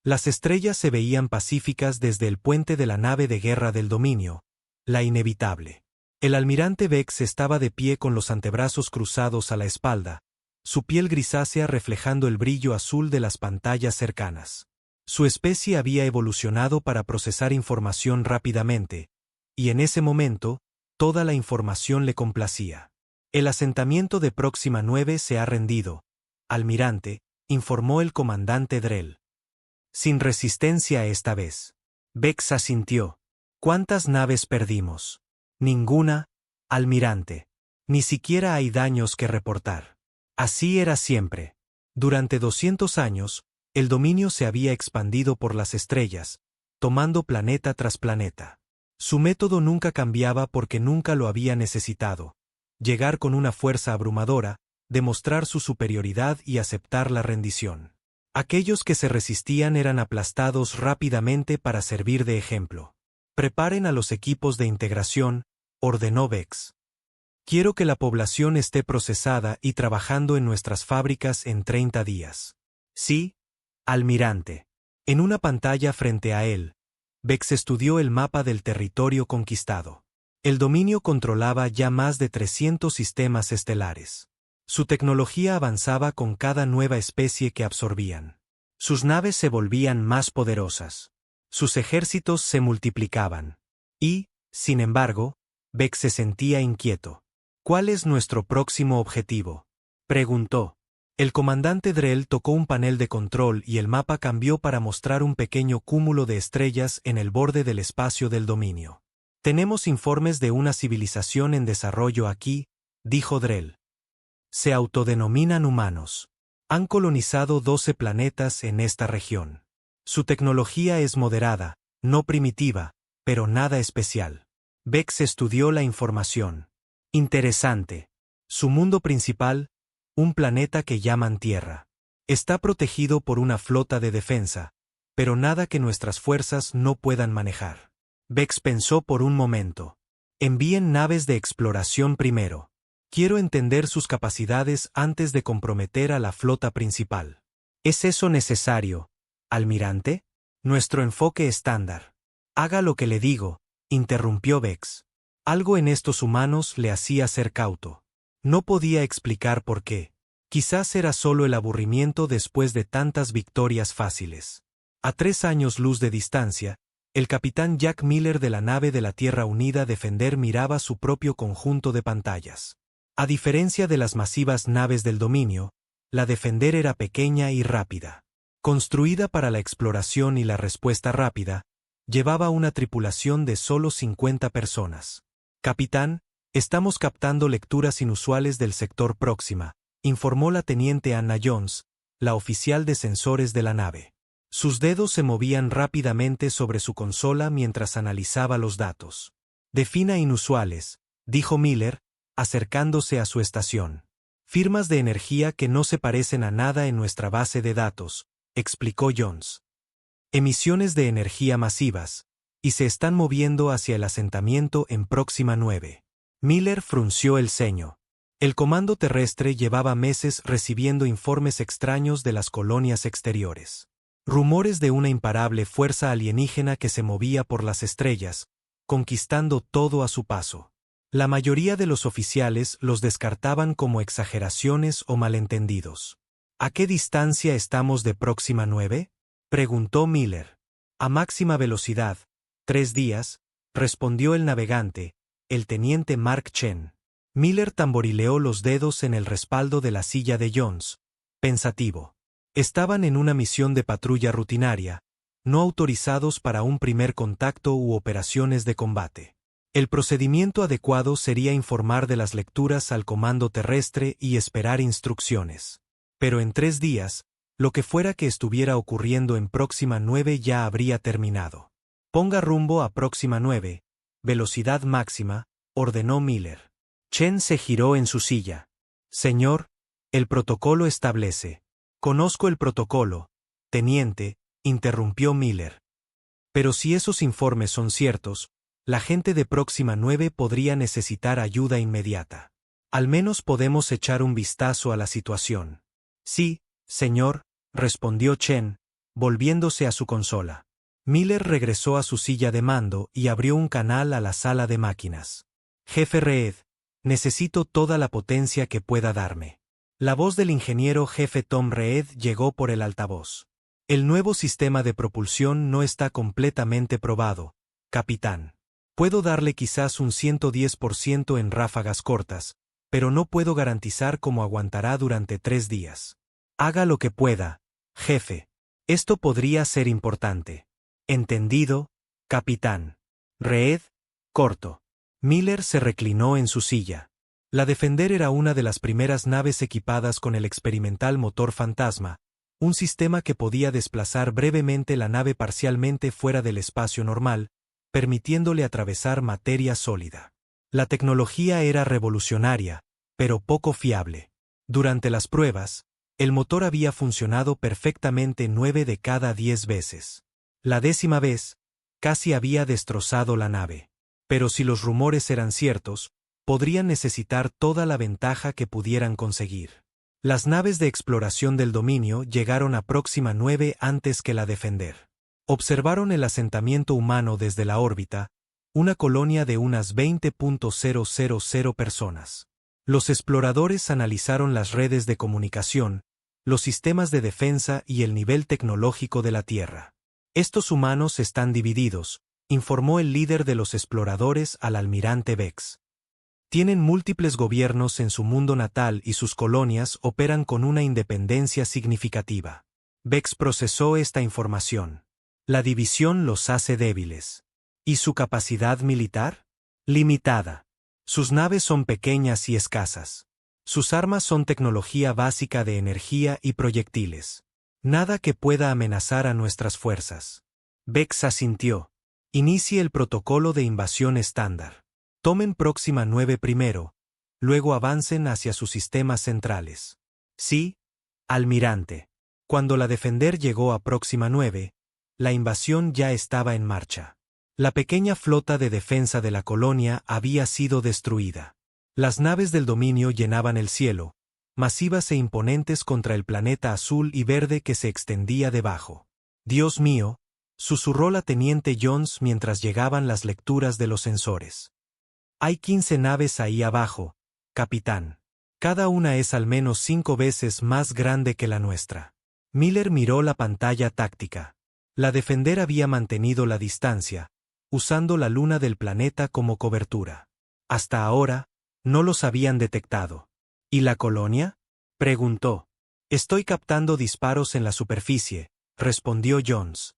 Las estrellas se veían pacíficas desde el puente de la nave de guerra del dominio, la inevitable. El almirante Vex estaba de pie con los antebrazos cruzados a la espalda, su piel grisácea reflejando el brillo azul de las pantallas cercanas. Su especie había evolucionado para procesar información rápidamente, y en ese momento, toda la información le complacía. El asentamiento de Próxima 9 se ha rendido, almirante, informó el comandante Drell. Sin resistencia esta vez. Vex asintió. ¿Cuántas naves perdimos? Ninguna, almirante. Ni siquiera hay daños que reportar. Así era siempre. Durante 200 años, el dominio se había expandido por las estrellas, tomando planeta tras planeta. Su método nunca cambiaba porque nunca lo había necesitado. Llegar con una fuerza abrumadora, demostrar su superioridad y aceptar la rendición. Aquellos que se resistían eran aplastados rápidamente para servir de ejemplo. Preparen a los equipos de integración, ordenó Vex. Quiero que la población esté procesada y trabajando en nuestras fábricas en 30 días. Sí, almirante. En una pantalla frente a él, Vex estudió el mapa del territorio conquistado. El dominio controlaba ya más de 300 sistemas estelares. Su tecnología avanzaba con cada nueva especie que absorbían. Sus naves se volvían más poderosas. Sus ejércitos se multiplicaban. Y, sin embargo, Vex se sentía inquieto. ¿Cuál es nuestro próximo objetivo?, preguntó. El comandante Drell tocó un panel de control y el mapa cambió para mostrar un pequeño cúmulo de estrellas en el borde del espacio del dominio. Tenemos informes de una civilización en desarrollo aquí, dijo Drell. Se autodenominan humanos. Han colonizado 12 planetas en esta región. Su tecnología es moderada, no primitiva, pero nada especial. Vex estudió la información. Interesante. Su mundo principal, un planeta que llaman Tierra. Está protegido por una flota de defensa, pero nada que nuestras fuerzas no puedan manejar. Vex pensó por un momento. Envíen naves de exploración primero. Quiero entender sus capacidades antes de comprometer a la flota principal. ¿Es eso necesario, almirante? Nuestro enfoque estándar. Haga lo que le digo, interrumpió Vex. Algo en estos humanos le hacía ser cauto. No podía explicar por qué. Quizás era solo el aburrimiento después de tantas victorias fáciles. A 3 años luz de distancia, el capitán Jack Miller de la nave de la Tierra Unida Defender miraba su propio conjunto de pantallas. A diferencia de las masivas naves del dominio, la Defender era pequeña y rápida. Construida para la exploración y la respuesta rápida, llevaba una tripulación de solo 50 personas. Capitán, estamos captando lecturas inusuales del sector Próxima, informó la teniente Anna Jones, la oficial de sensores de la nave. Sus dedos se movían rápidamente sobre su consola mientras analizaba los datos. Defina inusuales, dijo Miller, acercándose a su estación. Firmas de energía que no se parecen a nada en nuestra base de datos, explicó Jones. Emisiones de energía masivas, y se están moviendo hacia el asentamiento en Próxima 9. Miller frunció el ceño. El comando terrestre llevaba meses recibiendo informes extraños de las colonias exteriores. Rumores de una imparable fuerza alienígena que se movía por las estrellas, conquistando todo a su paso. La mayoría de los oficiales los descartaban como exageraciones o malentendidos. ¿A qué distancia estamos de Próxima 9? Preguntó Miller. A máxima velocidad, 3 días, respondió el navegante, el teniente Mark Chen. Miller tamborileó los dedos en el respaldo de la silla de Jones, pensativo. Estaban en una misión de patrulla rutinaria, no autorizados para un primer contacto u operaciones de combate. El procedimiento adecuado sería informar de las lecturas al comando terrestre y esperar instrucciones. Pero en 3 días, lo que fuera que estuviera ocurriendo en Próxima 9 ya habría terminado. Ponga rumbo a Próxima 9, velocidad máxima, ordenó Miller. Chen se giró en su silla. Señor, el protocolo establece. Conozco el protocolo, teniente, interrumpió Miller. Pero si esos informes son ciertos, la gente de Próxima 9 podría necesitar ayuda inmediata. Al menos podemos echar un vistazo a la situación. Sí, señor, respondió Chen, volviéndose a su consola. Miller regresó a su silla de mando y abrió un canal a la sala de máquinas. Jefe Reed, necesito toda la potencia que pueda darme. La voz del ingeniero jefe Tom Reed llegó por el altavoz. El nuevo sistema de propulsión no está completamente probado, capitán. Puedo darle quizás un 110% en ráfagas cortas, pero no puedo garantizar cómo aguantará durante 3 días. Haga lo que pueda, jefe. Esto podría ser importante. ¿Entendido, capitán? Reed, corto. Miller se reclinó en su silla. La Defender era una de las primeras naves equipadas con el experimental motor fantasma, un sistema que podía desplazar brevemente la nave parcialmente fuera del espacio normal, permitiéndole atravesar materia sólida. La tecnología era revolucionaria, pero poco fiable. Durante las pruebas, el motor había funcionado perfectamente 9 de cada 10 veces. La 10ª vez, casi había destrozado la nave. Pero si los rumores eran ciertos, podrían necesitar toda la ventaja que pudieran conseguir. Las naves de exploración del dominio llegaron a Próxima 9 antes que la Defender. Observaron el asentamiento humano desde la órbita, una colonia de unas 20.000 personas. Los exploradores analizaron las redes de comunicación, los sistemas de defensa y el nivel tecnológico de la Tierra. Estos humanos están divididos, informó el líder de los exploradores al almirante Vex. Tienen múltiples gobiernos en su mundo natal y sus colonias operan con una independencia significativa. Vex procesó esta información. La división los hace débiles. ¿Y su capacidad militar? Limitada. Sus naves son pequeñas y escasas. Sus armas son tecnología básica de energía y proyectiles. Nada que pueda amenazar a nuestras fuerzas. Vex asintió. Inicie el protocolo de invasión estándar. Tomen Próxima 9 primero, luego avancen hacia sus sistemas centrales. Sí, almirante. Cuando la Defender llegó a Próxima 9, la invasión ya estaba en marcha. La pequeña flota de defensa de la colonia había sido destruida. Las naves del dominio llenaban el cielo, masivas e imponentes contra el planeta azul y verde que se extendía debajo. Dios mío, susurró la teniente Jones mientras llegaban las lecturas de los sensores. Hay 15 naves ahí abajo, capitán. Cada una es al menos 5 veces más grande que la nuestra. Miller miró la pantalla táctica. La Defender había mantenido la distancia, usando la luna del planeta como cobertura. Hasta ahora, no los habían detectado. ¿Y la colonia? Preguntó. Estoy captando disparos en la superficie, respondió Jones.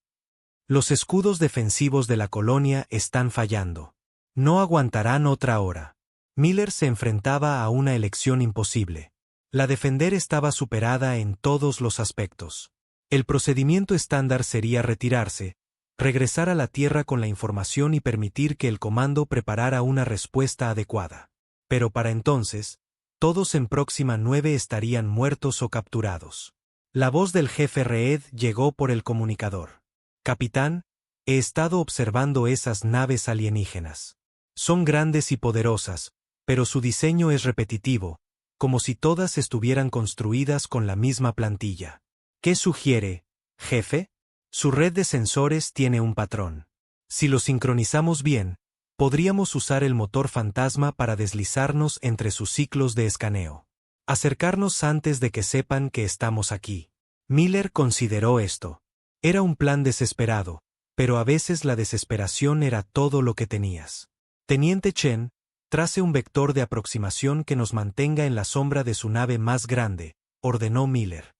Los escudos defensivos de la colonia están fallando. No aguantarán otra hora. Miller se enfrentaba a una elección imposible. La Defender estaba superada en todos los aspectos. El procedimiento estándar sería retirarse, regresar a la Tierra con la información y permitir que el comando preparara una respuesta adecuada. Pero para entonces, todos en Próxima 9 estarían muertos o capturados. La voz del jefe Reed llegó por el comunicador. Capitán, he estado observando esas naves alienígenas. Son grandes y poderosas, pero su diseño es repetitivo, como si todas estuvieran construidas con la misma plantilla. ¿Qué sugiere, jefe? Su red de sensores tiene un patrón. Si lo sincronizamos bien, podríamos usar el motor fantasma para deslizarnos entre sus ciclos de escaneo. Acercarnos antes de que sepan que estamos aquí. Miller consideró esto. Era un plan desesperado, pero a veces la desesperación era todo lo que tenías. Teniente Chen, trace un vector de aproximación que nos mantenga en la sombra de su nave más grande, ordenó Miller.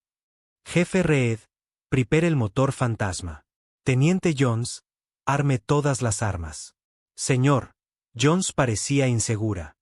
Jefe Reed, prepare el motor fantasma. Teniente Jones, arme todas las armas. Señor, Jones parecía insegura.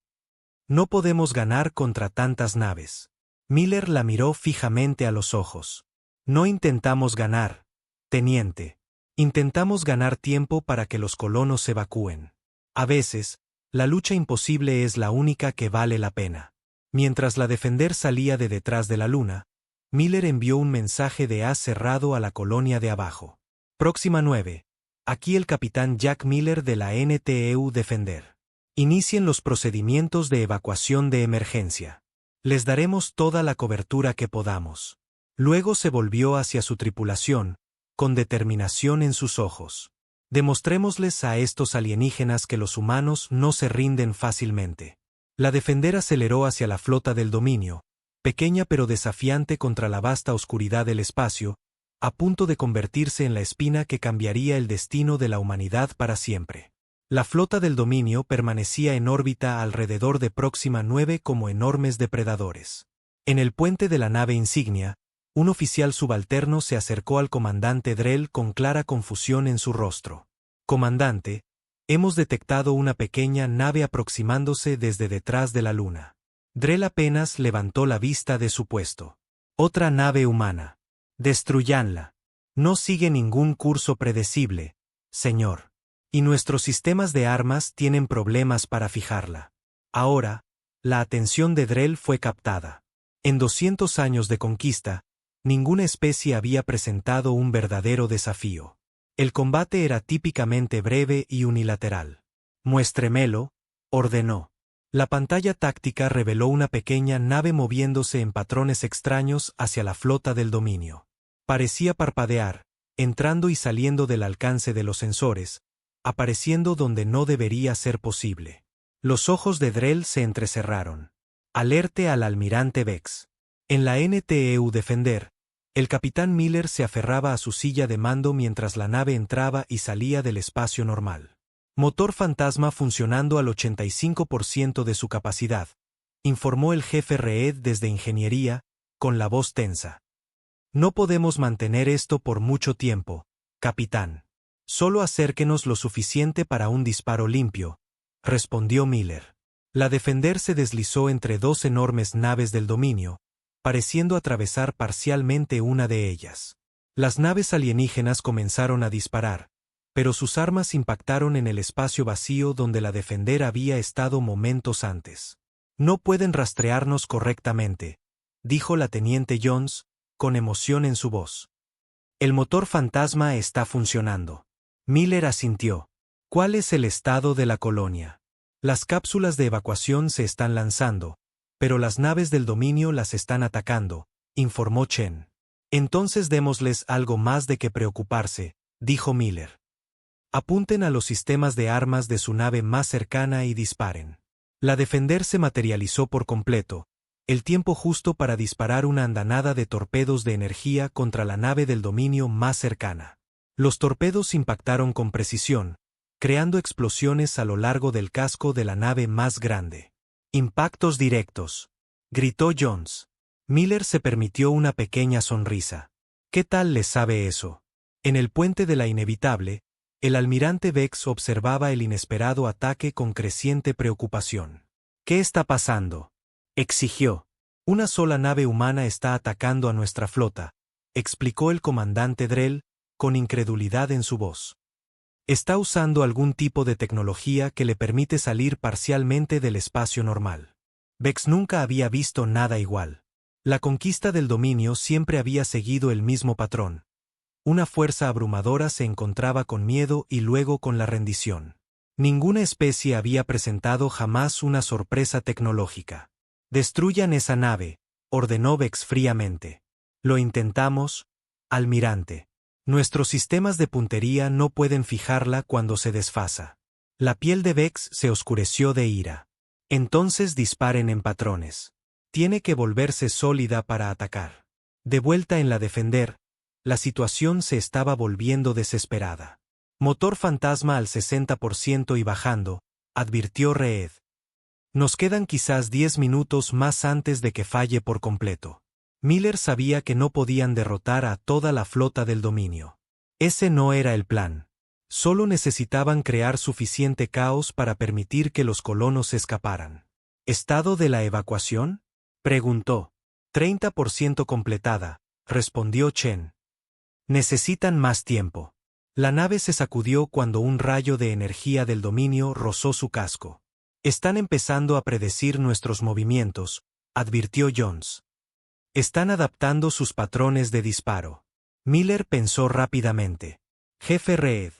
No podemos ganar contra tantas naves. Miller la miró fijamente a los ojos. No intentamos ganar, teniente. Intentamos ganar tiempo para que los colonos evacúen. A veces, la lucha imposible es la única que vale la pena. Mientras la Defender salía de detrás de la luna, Miller envió un mensaje de haz cerrado a la colonia de abajo. Próxima 9. Aquí el capitán Jack Miller de la NTEU Defender. Inicien los procedimientos de evacuación de emergencia. Les daremos toda la cobertura que podamos. Luego se volvió hacia su tripulación, con determinación en sus ojos. Demostrémosles a estos alienígenas que los humanos no se rinden fácilmente. La Defender aceleró hacia la flota del dominio, pequeña pero desafiante contra la vasta oscuridad del espacio, a punto de convertirse en la espina que cambiaría el destino de la humanidad para siempre. La flota del dominio permanecía en órbita alrededor de Próxima 9 como enormes depredadores. En el puente de la nave insignia, un oficial subalterno se acercó al comandante Drell con clara confusión en su rostro. «Comandante, hemos detectado una pequeña nave aproximándose desde detrás de la luna». Drell apenas levantó la vista de su puesto. «Otra nave humana. Destruyanla. No sigue ningún curso predecible, señor. Y nuestros sistemas de armas tienen problemas para fijarla». Ahora, la atención de Drell fue captada. En 200 años de conquista, ninguna especie había presentado un verdadero desafío. El combate era típicamente breve y unilateral. «Muéstremelo», ordenó. La pantalla táctica reveló una pequeña nave moviéndose en patrones extraños hacia la flota del dominio. Parecía parpadear, entrando y saliendo del alcance de los sensores, apareciendo donde no debería ser posible. Los ojos de Drell se entrecerraron. «Alerte al almirante Vex». En la NTEU Defender, el capitán Miller se aferraba a su silla de mando mientras la nave entraba y salía del espacio normal. «Motor fantasma funcionando al 85% de su capacidad», informó el jefe Reed desde Ingeniería, con la voz tensa. «No podemos mantener esto por mucho tiempo, capitán. Solo acérquenos lo suficiente para un disparo limpio», respondió Miller. La Defender se deslizó entre dos enormes naves del dominio, pareciendo atravesar parcialmente una de ellas. Las naves alienígenas comenzaron a disparar, pero sus armas impactaron en el espacio vacío donde la Defender había estado momentos antes. «No pueden rastrearnos correctamente», dijo la teniente Jones, con emoción en su voz. «El motor fantasma está funcionando». Miller asintió. «¿Cuál es el estado de la colonia?» «Las cápsulas de evacuación se están lanzando, pero las naves del dominio las están atacando», informó Chen. «Entonces démosles algo más de qué preocuparse», dijo Miller. «Apunten a los sistemas de armas de su nave más cercana y disparen». La Defender se materializó por completo, el tiempo justo para disparar una andanada de torpedos de energía contra la nave del dominio más cercana. Los torpedos impactaron con precisión, creando explosiones a lo largo del casco de la nave más grande. «Impactos directos», gritó Jones. Miller se permitió una pequeña sonrisa. «¿Qué tal le sabe eso?» En el puente de la Inevitable, el almirante Vex observaba el inesperado ataque con creciente preocupación. «¿Qué está pasando?», exigió. «Una sola nave humana está atacando a nuestra flota», explicó el comandante Drell, con incredulidad en su voz. «Está usando algún tipo de tecnología que le permite salir parcialmente del espacio normal». Vex nunca había visto nada igual. La conquista del dominio siempre había seguido el mismo patrón. Una fuerza abrumadora se encontraba con miedo y luego con la rendición. Ninguna especie había presentado jamás una sorpresa tecnológica. «Destruyan esa nave», ordenó Vex fríamente. «Lo intentamos, almirante. Nuestros sistemas de puntería no pueden fijarla cuando se desfasa». La piel de Vex se oscureció de ira. «Entonces disparen en patrones. Tiene que volverse sólida para atacar». De vuelta en la Defender, la situación se estaba volviendo desesperada. «Motor fantasma al 60% y bajando», advirtió Reed. «Nos quedan quizás 10 minutos más antes de que falle por completo». Miller sabía que no podían derrotar a toda la flota del dominio. Ese no era el plan. Solo necesitaban crear suficiente caos para permitir que los colonos escaparan. «¿Estado de la evacuación?», preguntó. «30% completada», respondió Chen. «Necesitan más tiempo». La nave se sacudió cuando un rayo de energía del dominio rozó su casco. «Están empezando a predecir nuestros movimientos», advirtió Jones. «Están adaptando sus patrones de disparo». Miller pensó rápidamente. «Jefe Reed,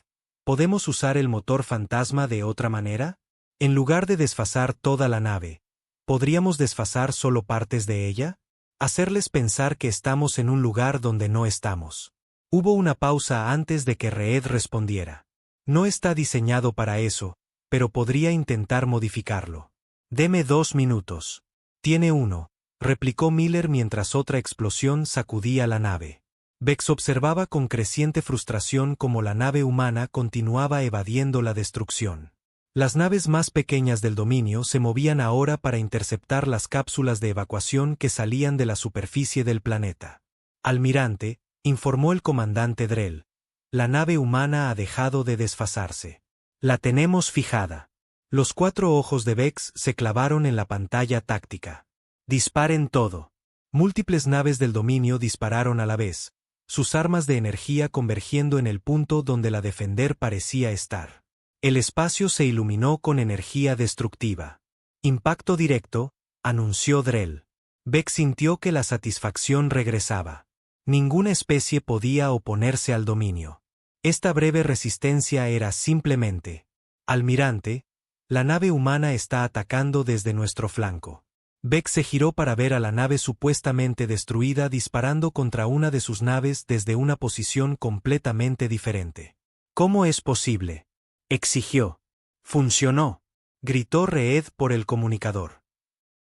¿podemos usar el motor fantasma de otra manera? En lugar de desfasar toda la nave, ¿podríamos desfasar solo partes de ella? Hacerles pensar que estamos en un lugar donde no estamos». Hubo una pausa antes de que Reed respondiera. No está diseñado para eso, pero podría intentar modificarlo. Deme 2 minutos. Tiene uno, replicó Miller mientras otra explosión sacudía la nave. Vex observaba con creciente frustración cómo la nave humana continuaba evadiendo la destrucción. Las naves más pequeñas del dominio se movían ahora para interceptar las cápsulas de evacuación que salían de la superficie del planeta. Almirante, informó el comandante Drell, la nave humana ha dejado de desfasarse. La tenemos fijada. Los 4 ojos de Vex se clavaron en la pantalla táctica. Disparen todo. Múltiples naves del dominio dispararon a la vez, sus armas de energía convergiendo en el punto donde la Defender parecía estar. El espacio se iluminó con energía destructiva. Impacto directo, anunció Drell. Vex sintió que la satisfacción regresaba. Ninguna especie podía oponerse al dominio. Esta breve resistencia era simplemente: Almirante, la nave humana está atacando desde nuestro flanco. Vex se giró para ver a la nave supuestamente destruida disparando contra una de sus naves desde una posición completamente diferente. ¿Cómo es posible?, exigió. Funcionó, gritó Reed por el comunicador.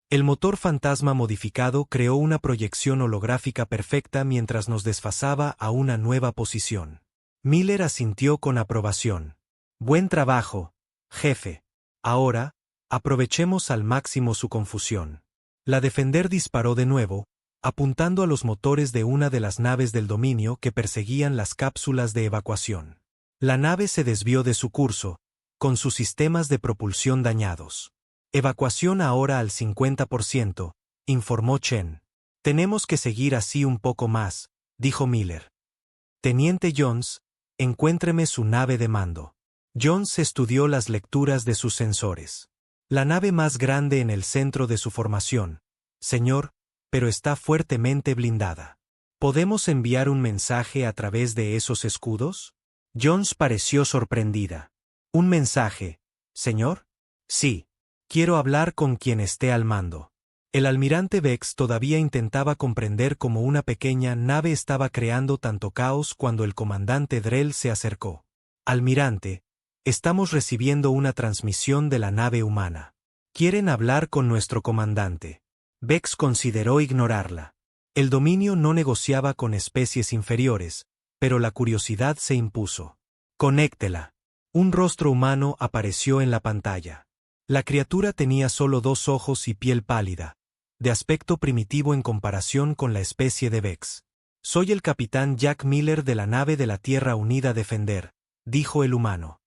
El motor fantasma modificado creó una proyección holográfica perfecta mientras nos desfasaba a una nueva posición. Miller asintió con aprobación. Buen trabajo, jefe. Ahora, aprovechemos al máximo su confusión. La Defender disparó de nuevo, apuntando a los motores de una de las naves del dominio que perseguían las cápsulas de evacuación. La nave se desvió de su curso, con sus sistemas de propulsión dañados. Evacuación ahora al 50%, informó Chen. Tenemos que seguir así un poco más, dijo Miller. Teniente Jones, encuéntreme su nave de mando. Jones estudió las lecturas de sus sensores. La nave más grande en el centro de su formación, señor, pero está fuertemente blindada. ¿Podemos enviar un mensaje a través de esos escudos? Jones pareció sorprendida. ¿Un mensaje, señor? Sí. Quiero hablar con quien esté al mando. El almirante Vex todavía intentaba comprender cómo una pequeña nave estaba creando tanto caos cuando el comandante Drell se acercó. Almirante, estamos recibiendo una transmisión de la nave humana. Quieren hablar con nuestro comandante. Vex consideró ignorarla. El dominio no negociaba con especies inferiores, pero la curiosidad se impuso. Conéctela. Un rostro humano apareció en la pantalla. La criatura tenía solo 2 ojos y piel pálida, de aspecto primitivo en comparación con la especie de Vex. Soy el capitán Jack Miller de la nave de la Tierra Unida Defender, dijo el humano.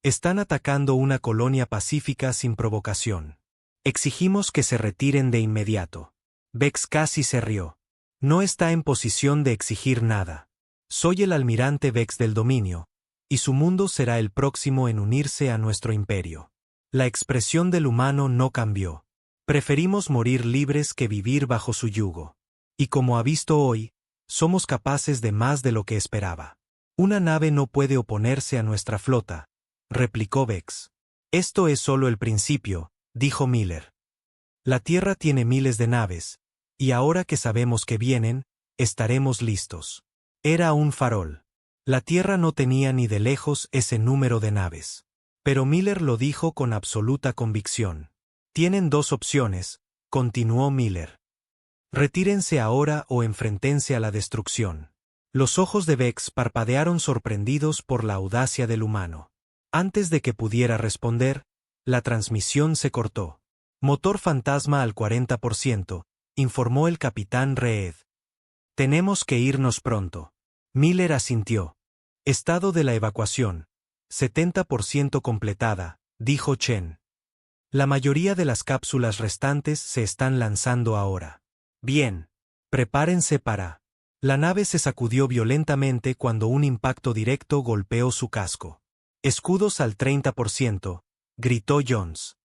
Están atacando una colonia pacífica sin provocación. Exigimos que se retiren de inmediato. Vex casi se rió. No está en posición de exigir nada. Soy el almirante Vex del dominio, y su mundo será el próximo en unirse a nuestro imperio. La expresión del humano no cambió. Preferimos morir libres que vivir bajo su yugo. Y como ha visto hoy, somos capaces de más de lo que esperaba. Una nave no puede oponerse a nuestra flota, replicó Vex. Esto es solo el principio, dijo Miller. La Tierra tiene miles de naves, y ahora que sabemos que vienen, estaremos listos. Era un farol. La Tierra no tenía ni de lejos ese número de naves. Pero Miller lo dijo con absoluta convicción. Tienen 2 opciones, continuó Miller. Retírense ahora o enfréntense a la destrucción. Los ojos de Vex parpadearon sorprendidos por la audacia del humano. Antes de que pudiera responder, la transmisión se cortó. Motor fantasma al 40%, informó el capitán Reed. Tenemos que irnos pronto. Miller asintió. Estado de la evacuación. 70% completada, dijo Chen. La mayoría de las cápsulas restantes se están lanzando ahora. Bien. Prepárense para. La nave se sacudió violentamente cuando un impacto directo golpeó su casco. Escudos al 30%, gritó Jones.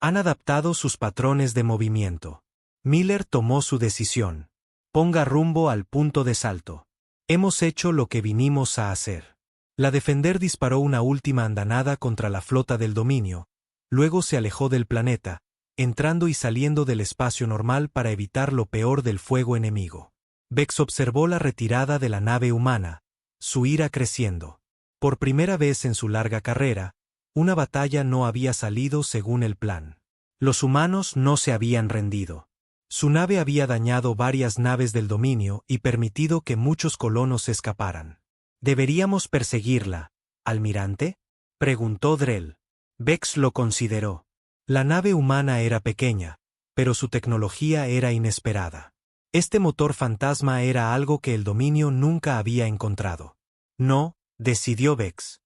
Han adaptado sus patrones de movimiento. Miller tomó su decisión. Ponga rumbo al punto de salto. Hemos hecho lo que vinimos a hacer. La Defender disparó una última andanada contra la flota del dominio, luego se alejó del planeta, entrando y saliendo del espacio normal para evitar lo peor del fuego enemigo. Vex observó la retirada de la nave humana, su ira creciendo. Por primera vez en su larga carrera, una batalla no había salido según el plan. Los humanos no se habían rendido. Su nave había dañado varias naves del dominio y permitido que muchos colonos escaparan. ¿Deberíamos perseguirla, almirante?, preguntó Drell. Vex lo consideró. La nave humana era pequeña, pero su tecnología era inesperada. Este motor fantasma era algo que el dominio nunca había encontrado. No, decidió Vex.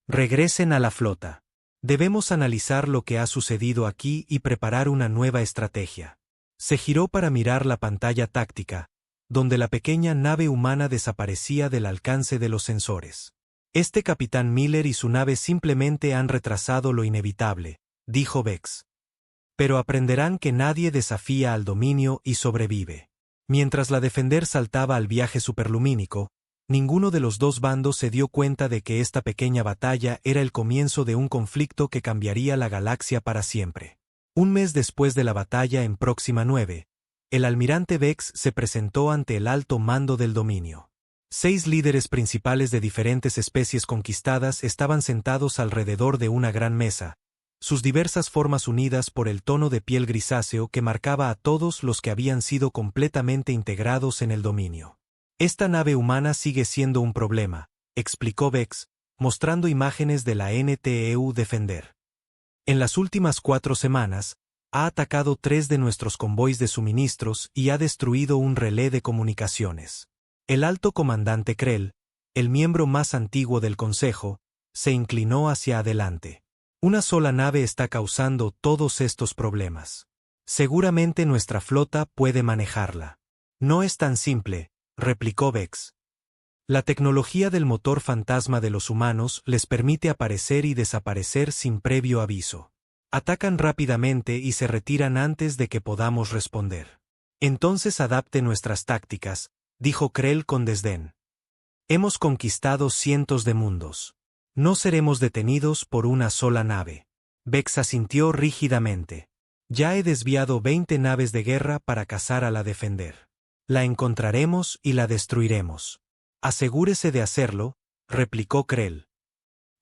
Regresen a la flota. Debemos analizar lo que ha sucedido aquí y preparar una nueva estrategia. Se giró para mirar la pantalla táctica, donde la pequeña nave humana desaparecía del alcance de los sensores. Este capitán Miller y su nave simplemente han retrasado lo inevitable, dijo Vex. Pero aprenderán que nadie desafía al dominio y sobrevive. Mientras la Defender saltaba al viaje superlumínico, ninguno de los dos bandos se dio cuenta de que esta pequeña batalla era el comienzo de un conflicto que cambiaría la galaxia para siempre. Un mes después de la batalla en Próxima 9, el almirante Vex se presentó ante el alto mando del dominio. 6 líderes principales de diferentes especies conquistadas estaban sentados alrededor de una gran mesa, sus diversas formas unidas por el tono de piel grisáceo que marcaba a todos los que habían sido completamente integrados en el dominio. Esta nave humana sigue siendo un problema, explicó Vex, mostrando imágenes de la NTEU Defender. En las últimas 4 semanas, ha atacado 3 de nuestros convoys de suministros y ha destruido un relé de comunicaciones. El alto comandante Krell, el miembro más antiguo del Consejo, se inclinó hacia adelante. Una sola nave está causando todos estos problemas. Seguramente nuestra flota puede manejarla. No es tan simple, replicó Vex. La tecnología del motor fantasma de los humanos les permite aparecer y desaparecer sin previo aviso. Atacan rápidamente y se retiran antes de que podamos responder. Entonces adapte nuestras tácticas, dijo Krell con desdén. Hemos conquistado cientos de mundos. No seremos detenidos por una sola nave. Vex asintió rígidamente. Ya he desviado 20 naves de guerra para cazar a la Defender. La encontraremos y la destruiremos. Asegúrese de hacerlo, replicó Krell.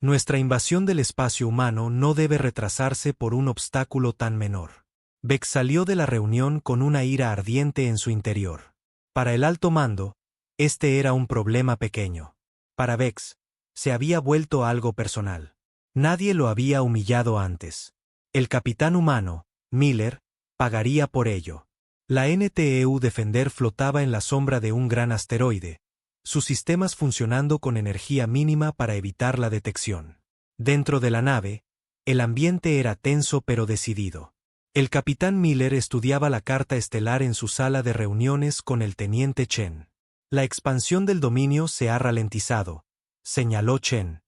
Nuestra invasión del espacio humano no debe retrasarse por un obstáculo tan menor. Vex salió de la reunión con una ira ardiente en su interior. Para el alto mando, este era un problema pequeño. Para Vex, se había vuelto algo personal. Nadie lo había humillado antes. El capitán humano, Miller, pagaría por ello. La NTEU Defender flotaba en la sombra de un gran asteroide, sus sistemas funcionando con energía mínima para evitar la detección. Dentro de la nave, el ambiente era tenso pero decidido. El capitán Miller estudiaba la carta estelar en su sala de reuniones con el teniente Chen. La expansión del dominio se ha ralentizado, señaló Chen.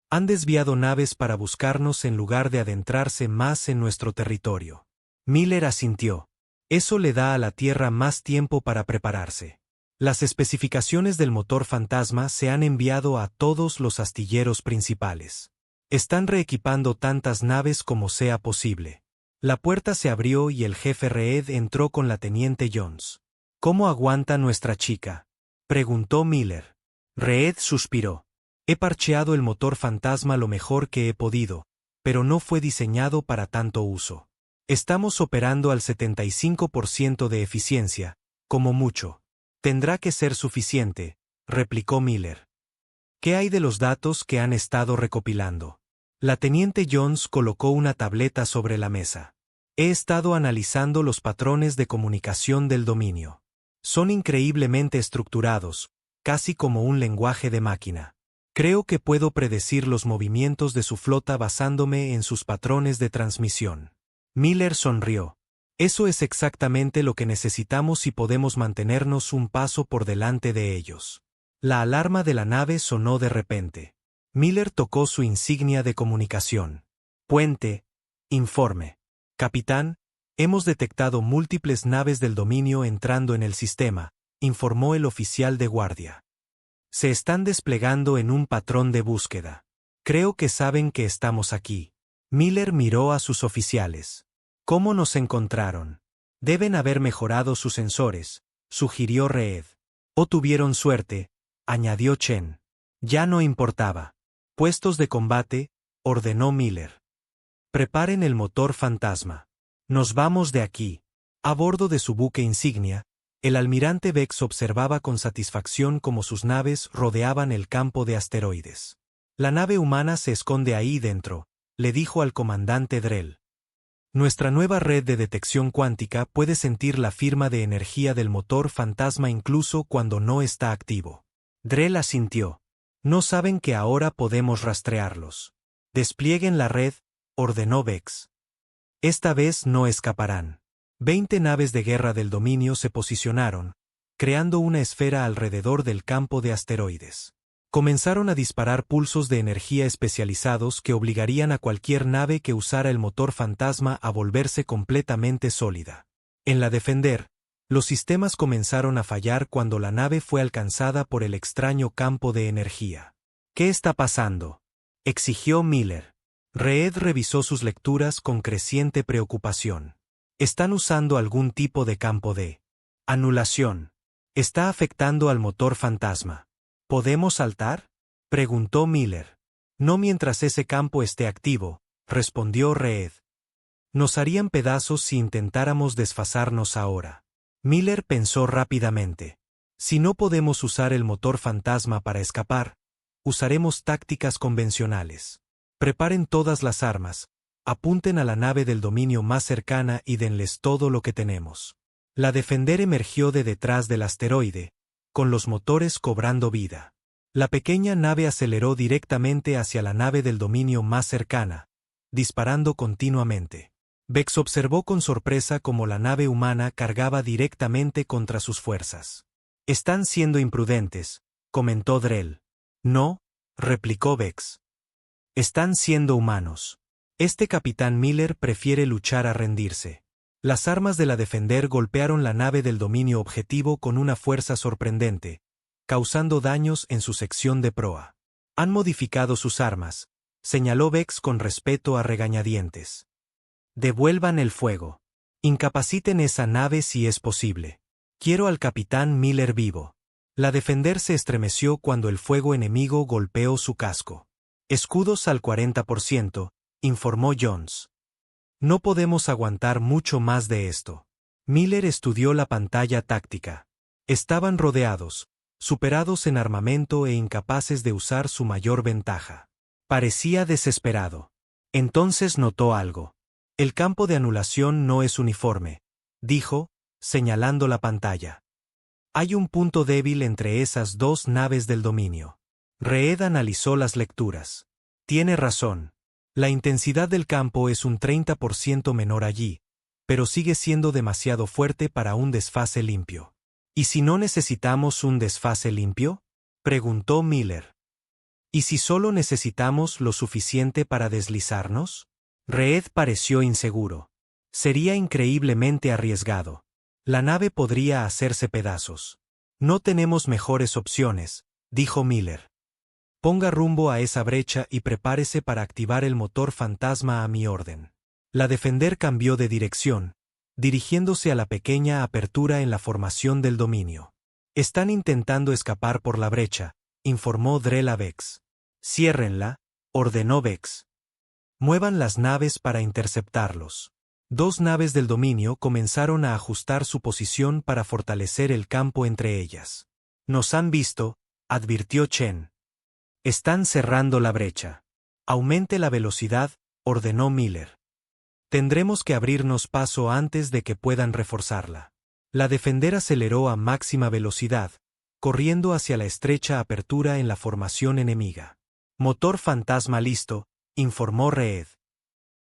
Han desviado naves para buscarnos en lugar de adentrarse más en nuestro territorio. Miller asintió. Eso le da a la Tierra más tiempo para prepararse. Las especificaciones del motor fantasma se han enviado a todos los astilleros principales. Están reequipando tantas naves como sea posible. La puerta se abrió y el jefe Reed entró con la teniente Jones. ¿Cómo aguanta nuestra chica?, preguntó Miller. Reed suspiró. He parcheado el motor fantasma lo mejor que he podido, pero no fue diseñado para tanto uso. Estamos operando al 75% de eficiencia, como mucho. Tendrá que ser suficiente, replicó Miller. ¿Qué hay de los datos que han estado recopilando? La teniente Jones colocó una tableta sobre la mesa. He estado analizando los patrones de comunicación del dominio. Son increíblemente estructurados, casi como un lenguaje de máquina. Creo que puedo predecir los movimientos de su flota basándome en sus patrones de transmisión. Miller sonrió. Eso es exactamente lo que necesitamos y podemos mantenernos un paso por delante de ellos. La alarma de la nave sonó de repente. Miller tocó su insignia de comunicación. Puente, informe. Capitán, hemos detectado múltiples naves del dominio entrando en el sistema, informó el oficial de guardia. Se están desplegando en un patrón de búsqueda. Creo que saben que estamos aquí. Miller miró a sus oficiales. ¿Cómo nos encontraron? Deben haber mejorado sus sensores, sugirió Reed. O tuvieron suerte, añadió Chen. Ya no importaba. Puestos de combate, ordenó Miller. Preparen el motor fantasma. Nos vamos de aquí. A bordo de su buque insignia, el almirante Vex observaba con satisfacción cómo sus naves rodeaban el campo de asteroides. La nave humana se esconde ahí dentro, le dijo al comandante Drell. Nuestra nueva red de detección cuántica puede sentir la firma de energía del motor fantasma incluso cuando no está activo. Drell asintió. No saben que ahora podemos rastrearlos. Desplieguen la red, ordenó Vex. Esta vez no escaparán. 20 naves de guerra del dominio se posicionaron, creando una esfera alrededor del campo de asteroides. Comenzaron a disparar pulsos de energía especializados que obligarían a cualquier nave que usara el motor fantasma a volverse completamente sólida. En la Defender, los sistemas comenzaron a fallar cuando la nave fue alcanzada por el extraño campo de energía. ¿Qué está pasando?, exigió Miller. Reed revisó sus lecturas con creciente preocupación. Están usando algún tipo de campo de anulación. Está afectando al motor fantasma. ¿Podemos saltar?, preguntó Miller. No mientras ese campo esté activo, respondió Reed. Nos harían pedazos si intentáramos desfasarnos ahora. Miller pensó rápidamente. Si no podemos usar el motor fantasma para escapar, usaremos tácticas convencionales. Preparen todas las armas, apunten a la nave del dominio más cercana y denles todo lo que tenemos. La Defender emergió de detrás del asteroide, con los motores cobrando vida. La pequeña nave aceleró directamente hacia la nave del dominio más cercana, disparando continuamente. Vex observó con sorpresa cómo la nave humana cargaba directamente contra sus fuerzas. Están siendo imprudentes, comentó Drell. No, replicó Vex. Están siendo humanos. Este capitán Miller prefiere luchar a rendirse. Las armas de la Defender golpearon la nave del dominio objetivo con una fuerza sorprendente, causando daños en su sección de proa. Han modificado sus armas, señaló Vex con respeto a regañadientes. Devuelvan el fuego. Incapaciten esa nave si es posible. Quiero al capitán Miller vivo. La Defender se estremeció cuando el fuego enemigo golpeó su casco. Escudos al 40%, informó Jones. No podemos aguantar mucho más de esto. Miller estudió la pantalla táctica. Estaban rodeados, superados en armamento e incapaces de usar su mayor ventaja. Parecía desesperado. Entonces notó algo. El campo de anulación no es uniforme, dijo, señalando la pantalla. Hay un punto débil entre esas dos naves del dominio. Reed analizó las lecturas. Tiene razón. La intensidad del campo es un 30% menor allí, pero sigue siendo demasiado fuerte para un desfase limpio. ¿Y si no necesitamos un desfase limpio?, preguntó Miller. ¿Y si solo necesitamos lo suficiente para deslizarnos? Reed pareció inseguro. Sería increíblemente arriesgado. La nave podría hacerse pedazos. No tenemos mejores opciones, dijo Miller. Ponga rumbo a esa brecha y prepárese para activar el motor fantasma a mi orden. La Defender cambió de dirección, dirigiéndose a la pequeña apertura en la formación del dominio. Están intentando escapar por la brecha, informó Drell a Vex. Ciérrenla, ordenó Vex. Muevan las naves para interceptarlos. 2 naves del dominio comenzaron a ajustar su posición para fortalecer el campo entre ellas. Nos han visto, advirtió Chen. Están cerrando la brecha. Aumente la velocidad, ordenó Miller. Tendremos que abrirnos paso antes de que puedan reforzarla. La Defender aceleró a máxima velocidad, corriendo hacia la estrecha apertura en la formación enemiga. Motor fantasma listo, informó Reed.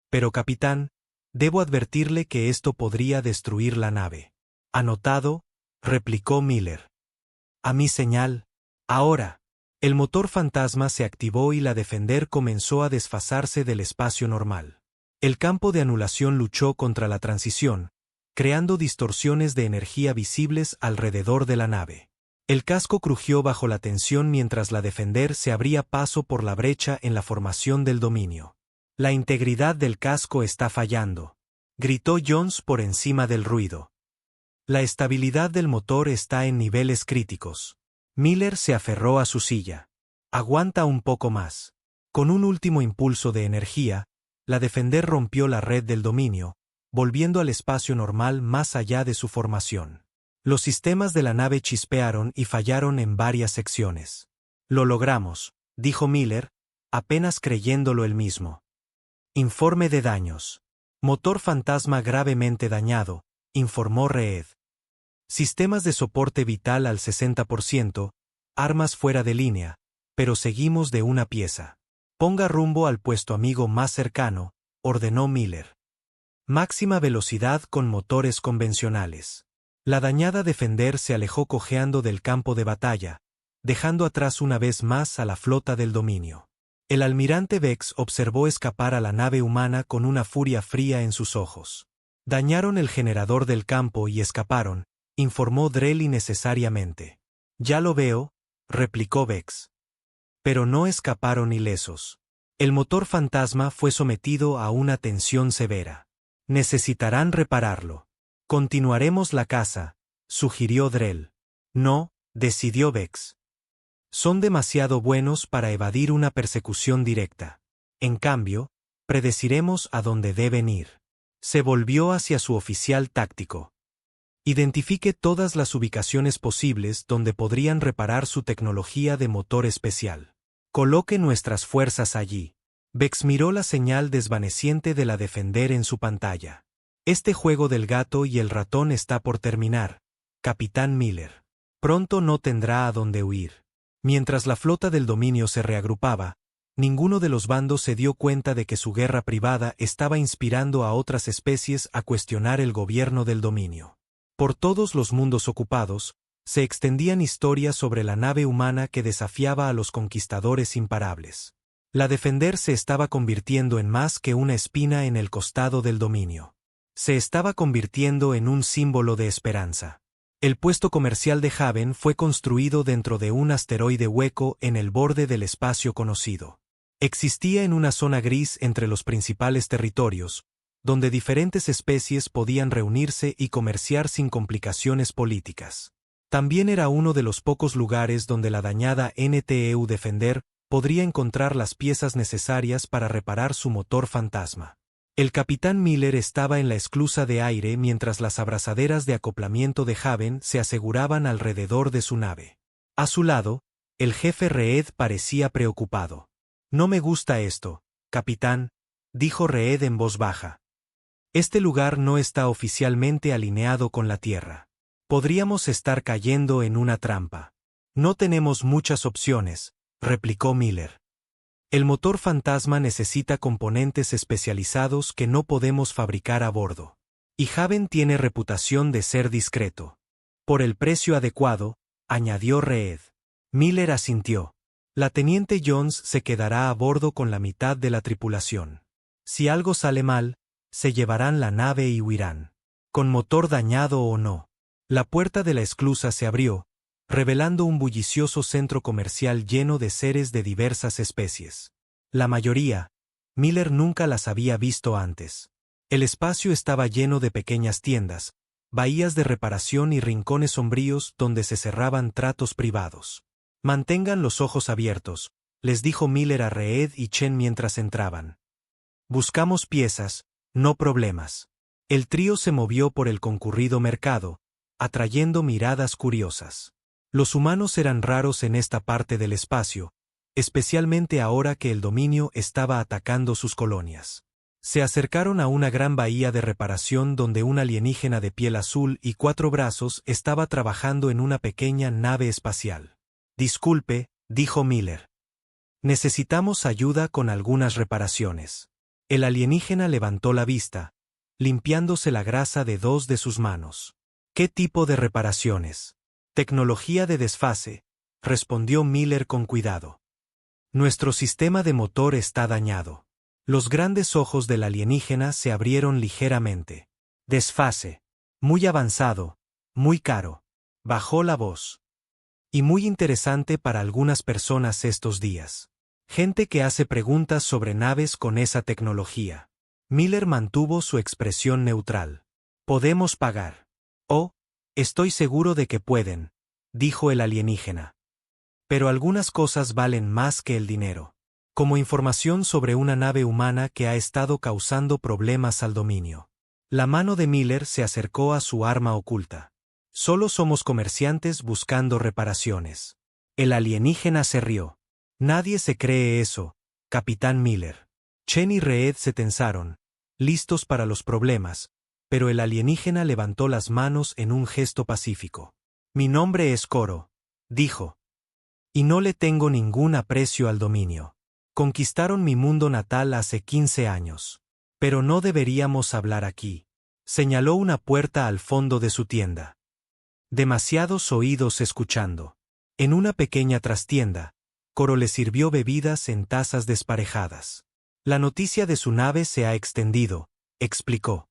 Pero capitán, debo advertirle que esto podría destruir la nave. Anotado, replicó Miller. A mi señal, ahora. El motor fantasma se activó y la Defender comenzó a desfasarse del espacio normal. El campo de anulación luchó contra la transición, creando distorsiones de energía visibles alrededor de la nave. El casco crujió bajo la tensión mientras la Defender se abría paso por la brecha en la formación del dominio. La integridad del casco está fallando, gritó Jones por encima del ruido. La estabilidad del motor está en niveles críticos. Miller se aferró a su silla. Aguanta un poco más. Con un último impulso de energía, la Defender rompió la red del dominio, volviendo al espacio normal más allá de su formación. Los sistemas de la nave chispearon y fallaron en varias secciones. Lo logramos, dijo Miller, apenas creyéndolo él mismo. Informe de daños. Motor fantasma gravemente dañado, informó Reed. Sistemas de soporte vital al 60%, armas fuera de línea, pero seguimos de una pieza. Ponga rumbo al puesto amigo más cercano, ordenó Miller. Máxima velocidad con motores convencionales. La dañada Defender se alejó cojeando del campo de batalla, dejando atrás una vez más a la flota del dominio. El almirante Vex observó escapar a la nave humana con una furia fría en sus ojos. Dañaron el generador del campo y escaparon, informó Drell innecesariamente. Ya lo veo, replicó Vex. Pero no escaparon ilesos. El motor fantasma fue sometido a una tensión severa. Necesitarán repararlo. Continuaremos la caza, sugirió Drell. No, decidió Vex. Son demasiado buenos para evadir una persecución directa. En cambio, predeciremos a dónde deben ir. Se volvió hacia su oficial táctico. Identifique todas las ubicaciones posibles donde podrían reparar su tecnología de motor especial. Coloque nuestras fuerzas allí. Vex miró la señal desvaneciente de la Defender en su pantalla. Este juego del gato y el ratón está por terminar, Capitán Miller. Pronto no tendrá a dónde huir. Mientras la flota del dominio se reagrupaba, ninguno de los bandos se dio cuenta de que su guerra privada estaba inspirando a otras especies a cuestionar el gobierno del dominio. Por todos los mundos ocupados, se extendían historias sobre la nave humana que desafiaba a los conquistadores imparables. La Defender se estaba convirtiendo en más que una espina en el costado del dominio. Se estaba convirtiendo en un símbolo de esperanza. El puesto comercial de Haven fue construido dentro de un asteroide hueco en el borde del espacio conocido. Existía en una zona gris entre los principales territorios, donde diferentes especies podían reunirse y comerciar sin complicaciones políticas. También era uno de los pocos lugares donde la dañada NTEU Defender podría encontrar las piezas necesarias para reparar su motor fantasma. El capitán Miller estaba en la esclusa de aire mientras las abrazaderas de acoplamiento de Haven se aseguraban alrededor de su nave. A su lado, el jefe Reed parecía preocupado. No me gusta esto, capitán, dijo Reed en voz baja. Este lugar no está oficialmente alineado con la Tierra. Podríamos estar cayendo en una trampa. No tenemos muchas opciones, replicó Miller. El motor fantasma necesita componentes especializados que no podemos fabricar a bordo. Y Haven tiene reputación de ser discreto. Por el precio adecuado, añadió Reed. Miller asintió. La teniente Jones se quedará a bordo con la mitad de la tripulación. Si algo sale mal, se llevarán la nave y huirán. Con motor dañado o no. La puerta de la esclusa se abrió, revelando un bullicioso centro comercial lleno de seres de diversas especies. La mayoría, Miller nunca las había visto antes. El espacio estaba lleno de pequeñas tiendas, bahías de reparación y rincones sombríos donde se cerraban tratos privados. Mantengan los ojos abiertos, les dijo Miller a Reed y Chen mientras entraban. Buscamos piezas, no problemas. El trío se movió por el concurrido mercado, atrayendo miradas curiosas. Los humanos eran raros en esta parte del espacio, especialmente ahora que el dominio estaba atacando sus colonias. Se acercaron a una gran bahía de reparación donde un alienígena de piel azul y 4 brazos estaba trabajando en una pequeña nave espacial. Disculpe, dijo Miller. Necesitamos ayuda con algunas reparaciones. El alienígena levantó la vista, limpiándose la grasa de 2 de sus manos. ¿Qué tipo de reparaciones? Tecnología de desfase, respondió Miller con cuidado. Nuestro sistema de motor está dañado. Los grandes ojos del alienígena se abrieron ligeramente. Desfase. Muy avanzado, muy caro. Bajó la voz. Y muy interesante para algunas personas estos días. Gente que hace preguntas sobre naves con esa tecnología. Miller mantuvo su expresión neutral. Podemos pagar. Oh, Estoy seguro de que pueden, dijo el alienígena. Pero algunas cosas valen más que el dinero. Como información sobre una nave humana que ha estado causando problemas al dominio. La mano de Miller se acercó a su arma oculta. Solo somos comerciantes buscando reparaciones. El alienígena se rió. Nadie se cree eso, Capitán Miller. Chen y Reed se tensaron, listos para los problemas, pero el alienígena levantó las manos en un gesto pacífico. Mi nombre es Koro, dijo. Y no le tengo ningún aprecio al dominio. Conquistaron mi mundo natal hace 15 años. Pero no deberíamos hablar aquí. Señaló una puerta al fondo de su tienda. Demasiados oídos escuchando. En una pequeña trastienda, Koro le sirvió bebidas en tazas desparejadas. La noticia de su nave se ha extendido, explicó.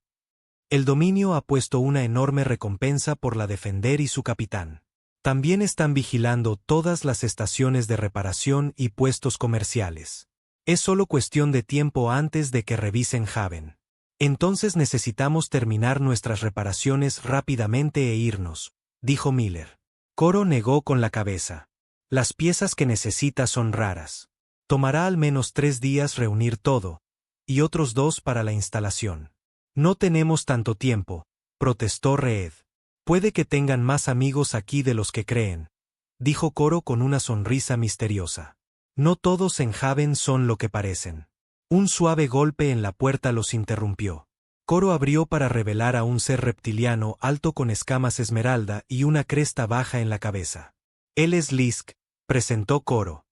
El dominio ha puesto una enorme recompensa por la defender y su capitán. También están vigilando todas las estaciones de reparación y puestos comerciales. Es solo cuestión de tiempo antes de que revisen Haven. Entonces necesitamos terminar nuestras reparaciones rápidamente e irnos, dijo Miller. Koro negó con la cabeza. Las piezas que necesita son raras. Tomará al menos 3 días reunir todo, y otros 2 para la instalación. No tenemos tanto tiempo, protestó Reed. Puede que tengan más amigos aquí de los que creen, dijo Koro con una sonrisa misteriosa. No todos en Haven son lo que parecen. Un suave golpe en la puerta los interrumpió. Koro abrió para revelar a un ser reptiliano alto con escamas esmeralda y una cresta baja en la cabeza. Él es Lisk, presentó Koro.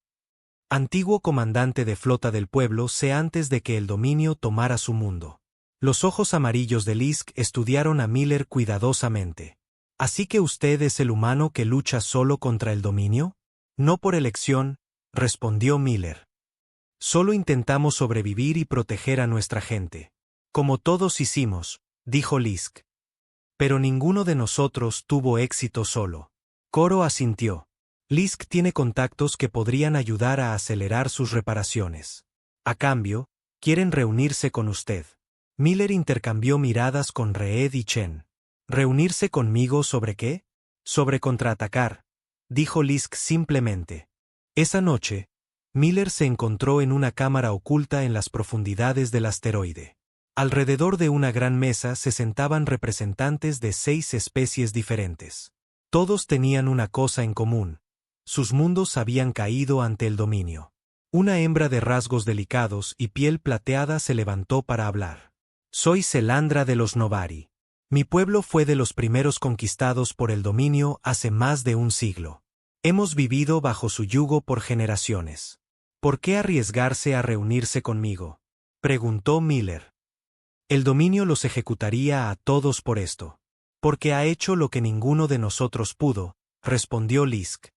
Antiguo comandante de flota del pueblo antes de que el dominio tomara su mundo. Los ojos amarillos de Lisk estudiaron a Miller cuidadosamente. ¿Así que usted es el humano que lucha solo contra el dominio? No por elección, respondió Miller. Solo intentamos sobrevivir y proteger a nuestra gente. Como todos hicimos, dijo Lisk. Pero ninguno de nosotros tuvo éxito solo. Koro asintió. Lisk tiene contactos que podrían ayudar a acelerar sus reparaciones. A cambio, quieren reunirse con usted. Miller intercambió miradas con Reed y Chen. ¿Reunirse conmigo sobre qué? Sobre contraatacar, dijo Lisk simplemente. Esa noche, Miller se encontró en una cámara oculta en las profundidades del asteroide. Alrededor de una gran mesa se sentaban representantes de 6 especies diferentes. Todos tenían una cosa en común. Sus mundos habían caído ante el dominio. Una hembra de rasgos delicados y piel plateada se levantó para hablar. Soy Selandra de los Novari. Mi pueblo fue de los primeros conquistados por el dominio hace más de un siglo. Hemos vivido bajo su yugo por generaciones. ¿Por qué arriesgarse a reunirse conmigo?, preguntó Miller. El dominio los ejecutaría a todos por esto. Porque ha hecho lo que ninguno de nosotros pudo, respondió Lisk.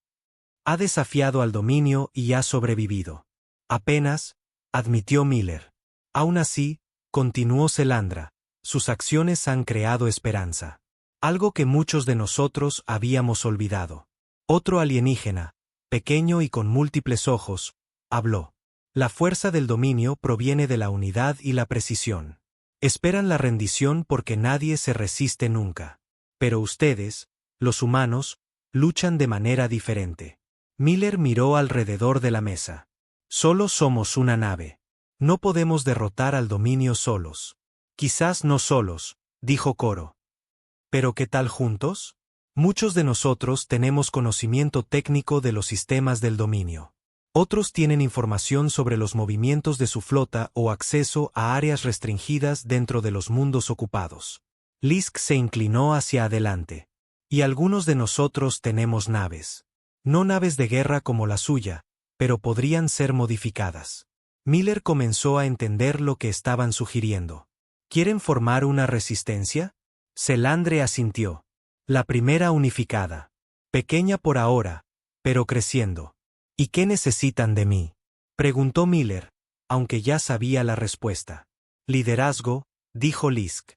Ha desafiado al dominio y ha sobrevivido. Apenas, admitió Miller. Aún así, continuó Selandra, sus acciones han creado esperanza. Algo que muchos de nosotros habíamos olvidado. Otro alienígena, pequeño y con múltiples ojos, habló. La fuerza del dominio proviene de la unidad y la precisión. Esperan la rendición porque nadie se resiste nunca. Pero ustedes, los humanos, luchan de manera diferente. Miller miró alrededor de la mesa. Solo somos una nave. No podemos derrotar al dominio solos. Quizás no solos, dijo Koro. ¿Pero qué tal juntos? Muchos de nosotros tenemos conocimiento técnico de los sistemas del dominio. Otros tienen información sobre los movimientos de su flota o acceso a áreas restringidas dentro de los mundos ocupados. Lisk se inclinó hacia adelante. Y algunos de nosotros tenemos naves. No naves de guerra como la suya, pero podrían ser modificadas. Miller comenzó a entender lo que estaban sugiriendo. ¿Quieren formar una resistencia? Selandre asintió. La primera unificada. Pequeña por ahora, pero creciendo. ¿Y qué necesitan de mí?, preguntó Miller, aunque ya sabía la respuesta. Liderazgo, dijo Lisk.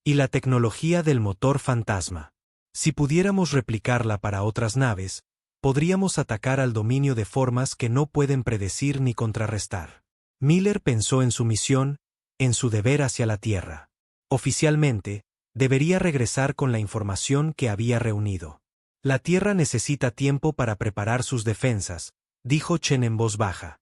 Y la tecnología del motor fantasma. Si pudiéramos replicarla para otras naves, podríamos atacar al dominio de formas que no pueden predecir ni contrarrestar. Miller pensó en su misión, en su deber hacia la Tierra. Oficialmente, Debería regresar con la información que había reunido. La Tierra necesita tiempo para preparar sus defensas, dijo Chen en voz baja.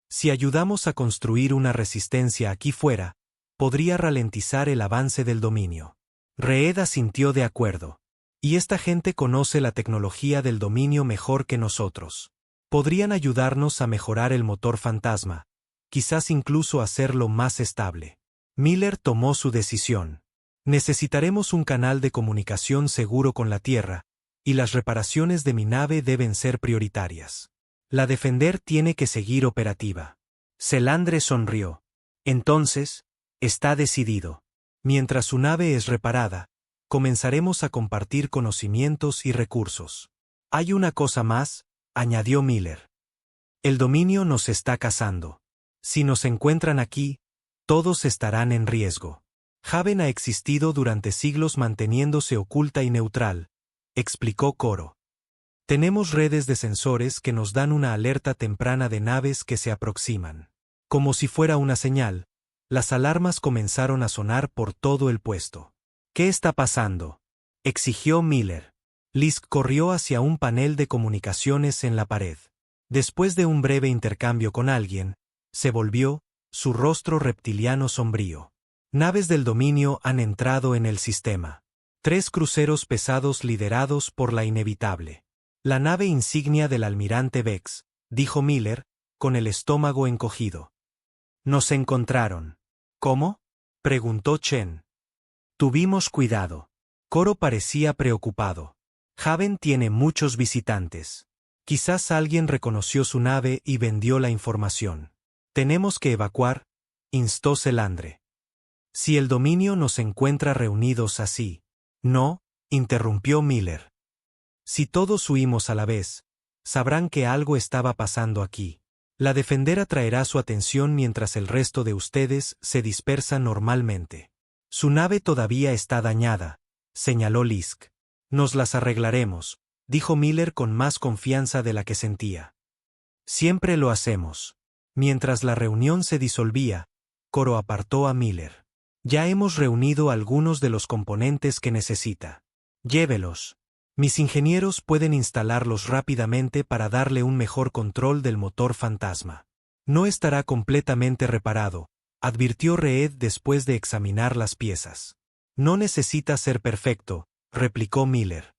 Si ayudamos a construir una resistencia aquí fuera, podría ralentizar el avance del dominio. Reed asintió de acuerdo. Y esta gente conoce la tecnología del dominio mejor que nosotros. Podrían ayudarnos a mejorar el motor fantasma, quizás incluso hacerlo más estable. Miller tomó su decisión. Necesitaremos un canal de comunicación seguro con la Tierra, y las reparaciones de mi nave deben ser prioritarias. La Defender tiene que seguir operativa. Selandre sonrió. Entonces, está decidido. Mientras su nave es reparada, comenzaremos a compartir conocimientos y recursos. Hay una cosa más, añadió Miller. El dominio nos está cazando. Si nos encuentran aquí, todos estarán en riesgo. Haven ha existido durante siglos manteniéndose oculta y neutral, explicó Coro. Tenemos redes de sensores que nos dan una alerta temprana de naves que se aproximan. Como si fuera una señal, las alarmas comenzaron a sonar por todo el puesto. ¿Qué está pasando?, exigió Miller. Lisk corrió hacia un panel de comunicaciones en la pared. Después de un breve intercambio con alguien, se volvió, su rostro reptiliano sombrío. Naves del dominio han entrado en el sistema. 3 cruceros pesados liderados por la Inevitable. La nave insignia del almirante Vex, dijo Miller, con el estómago encogido. Nos encontraron. ¿Cómo?, preguntó Chen. Tuvimos cuidado. Coro parecía preocupado. Haven tiene muchos visitantes. Quizás alguien reconoció su nave y vendió la información. Tenemos que evacuar, instó Selandre. Si el dominio nos encuentra reunidos así. No, interrumpió Miller. Si todos huimos a la vez, sabrán que algo estaba pasando aquí. La Defender atraerá su atención mientras el resto de ustedes se dispersan normalmente. Su nave todavía está dañada, señaló Lisk. Nos las arreglaremos, dijo Miller con más confianza de la que sentía. Siempre lo hacemos. Mientras la reunión se disolvía, Coro apartó a Miller. Ya hemos reunido algunos de los componentes que necesita. Llévelos. Mis ingenieros pueden instalarlos rápidamente para darle un mejor control del motor fantasma. No estará completamente reparado, advirtió Reed después de examinar las piezas. No necesita ser perfecto, replicó Miller.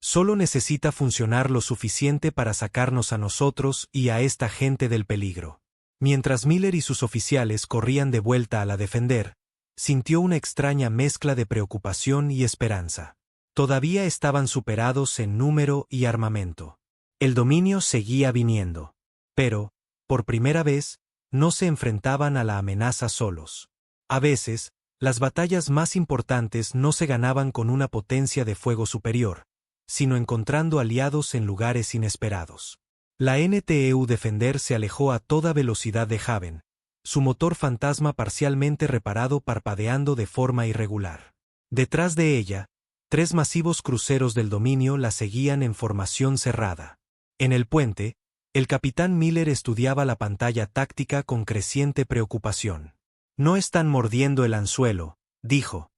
Solo necesita funcionar lo suficiente para sacarnos a nosotros y a esta gente del peligro. Mientras Miller y sus oficiales corrían de vuelta a la Defender, sintió una extraña mezcla de preocupación y esperanza. Todavía estaban superados en número y armamento. El dominio seguía viniendo. Pero, por primera vez, no se enfrentaban a la amenaza solos. A veces, las batallas más importantes no se ganaban con una potencia de fuego superior, sino encontrando aliados en lugares inesperados. La NTEU Defender se alejó a toda velocidad de Haven, su motor fantasma parcialmente reparado parpadeando de forma irregular. Detrás de ella, 3 masivos cruceros del dominio la seguían en formación cerrada. En el puente, el capitán Miller estudiaba la pantalla táctica con creciente preocupación. No están mordiendo el anzuelo, dijo.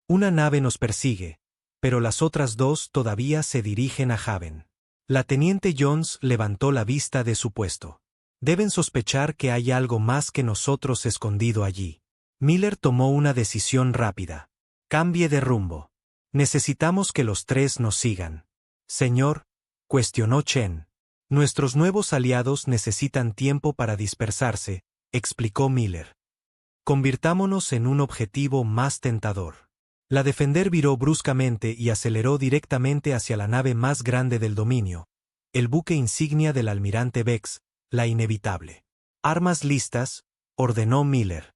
Una nave nos persigue, pero las otras 2 todavía se dirigen a Haven. La teniente Jones levantó la vista de su puesto. Deben sospechar que hay algo más que nosotros escondido allí. Miller tomó una decisión rápida. Cambie de rumbo. Necesitamos que los 3 nos sigan. Señor, cuestionó Chen. Nuestros nuevos aliados necesitan tiempo para dispersarse, explicó Miller. Convirtámonos en un objetivo más tentador. La Defender viró bruscamente y aceleró directamente hacia la nave más grande del dominio, el buque insignia del almirante Vex, la Inevitable. Armas listas, ordenó Miller.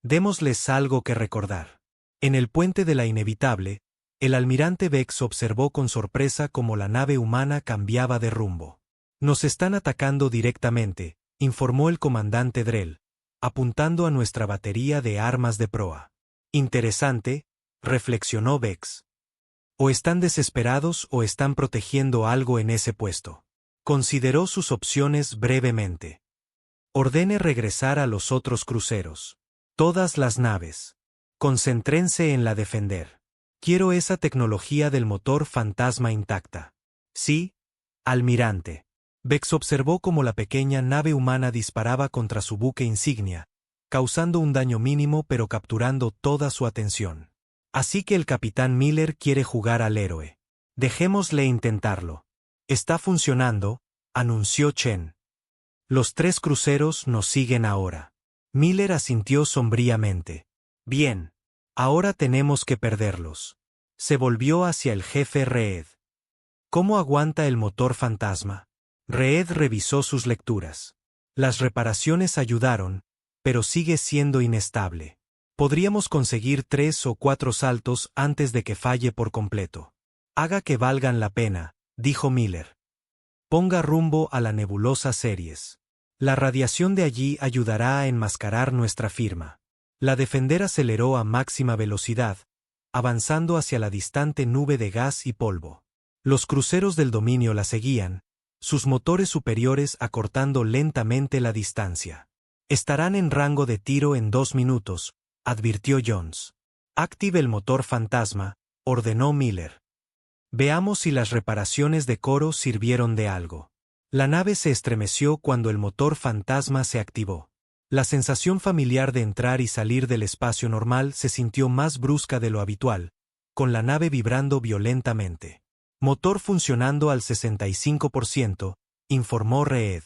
Démosles algo que recordar. En el puente de la Inevitable, el almirante Vex observó con sorpresa cómo la nave humana cambiaba de rumbo. Nos están atacando directamente, informó el comandante Drell, apuntando a nuestra batería de armas de proa. Interesante, reflexionó Vex. O están desesperados o están protegiendo algo en ese puesto. Consideró sus opciones brevemente. Ordene regresar a los otros cruceros. Todas las naves. Concéntrense en la defender. Quiero esa tecnología del motor fantasma intacta. Sí, almirante. Vex observó cómo la pequeña nave humana disparaba contra su buque insignia, causando un daño mínimo pero capturando toda su atención. Así que el capitán Miller quiere jugar al héroe. Dejémosle intentarlo. Está funcionando, anunció Chen. Los 3 cruceros nos siguen ahora. Miller asintió sombríamente. Bien. Ahora tenemos que perderlos. Se volvió hacia el jefe Reed. ¿Cómo aguanta el motor fantasma? Reed revisó sus lecturas. Las reparaciones ayudaron, pero sigue siendo inestable. Podríamos conseguir 3 o 4 saltos antes de que falle por completo. Haga que valgan la pena, dijo Miller. Ponga rumbo a la nebulosa Ceres. La radiación de allí ayudará a enmascarar nuestra firma. La Defender aceleró a máxima velocidad, avanzando hacia la distante nube de gas y polvo. Los cruceros del dominio la seguían, sus motores superiores acortando lentamente la distancia. Estarán en rango de tiro en 2 minutos, advirtió Jones. Active el motor fantasma, ordenó Miller. Veamos si las reparaciones de Coro sirvieron de algo. La nave se estremeció cuando el motor fantasma se activó. La sensación familiar de entrar y salir del espacio normal se sintió más brusca de lo habitual, con la nave vibrando violentamente. Motor funcionando al 65%, informó Reed.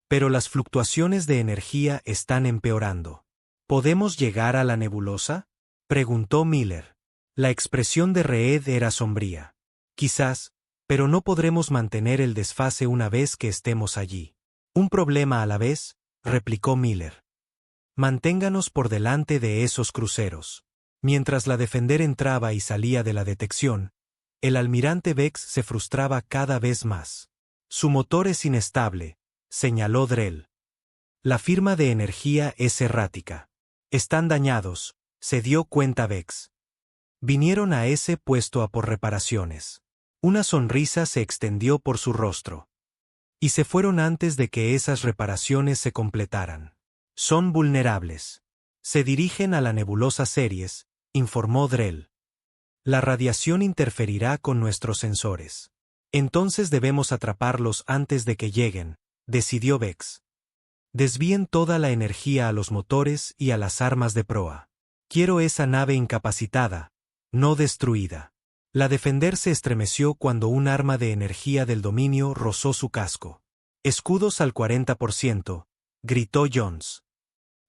Pero las fluctuaciones de energía están empeorando. ¿Podemos llegar a la nebulosa?, preguntó Miller. La expresión de Reed era sombría. Quizás, pero no podremos mantener el desfase una vez que estemos allí. Un problema a la vez, replicó Miller. Manténganos por delante de esos cruceros. Mientras la Defender entraba y salía de la detección, el almirante Vex se frustraba cada vez más. Su motor es inestable, señaló Drell. La firma de energía es errática. Están dañados, se dio cuenta Vex. Vinieron a ese puesto a por reparaciones. Una sonrisa se extendió por su rostro. Y se fueron antes de que esas reparaciones se completaran. Son vulnerables. Se dirigen a la nebulosa Ceres, informó Drell. La radiación interferirá con nuestros sensores. Entonces debemos atraparlos antes de que lleguen, decidió Vex. Desvíen toda la energía a los motores y a las armas de proa. Quiero esa nave incapacitada, no destruida. La Defender se estremeció cuando un arma de energía del dominio rozó su casco. Escudos al 40%, gritó Jones.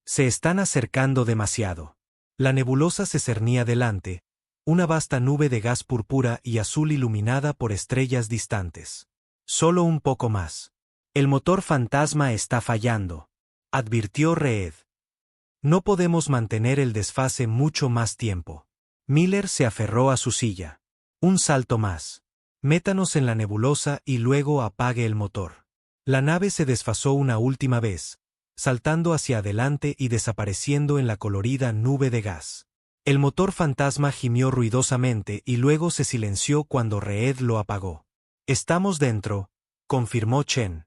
Se están acercando demasiado. La nebulosa se cernía delante, una vasta nube de gas púrpura y azul iluminada por estrellas distantes. Solo un poco más. El motor fantasma está fallando, advirtió Reed. No podemos mantener el desfase mucho más tiempo. Miller se aferró a su silla. Un salto más. Métanos en la nebulosa y luego apague el motor. La nave se desfasó una última vez, saltando hacia adelante y desapareciendo en la colorida nube de gas. El motor fantasma gimió ruidosamente y luego se silenció cuando Reed lo apagó. Estamos dentro, confirmó Chen.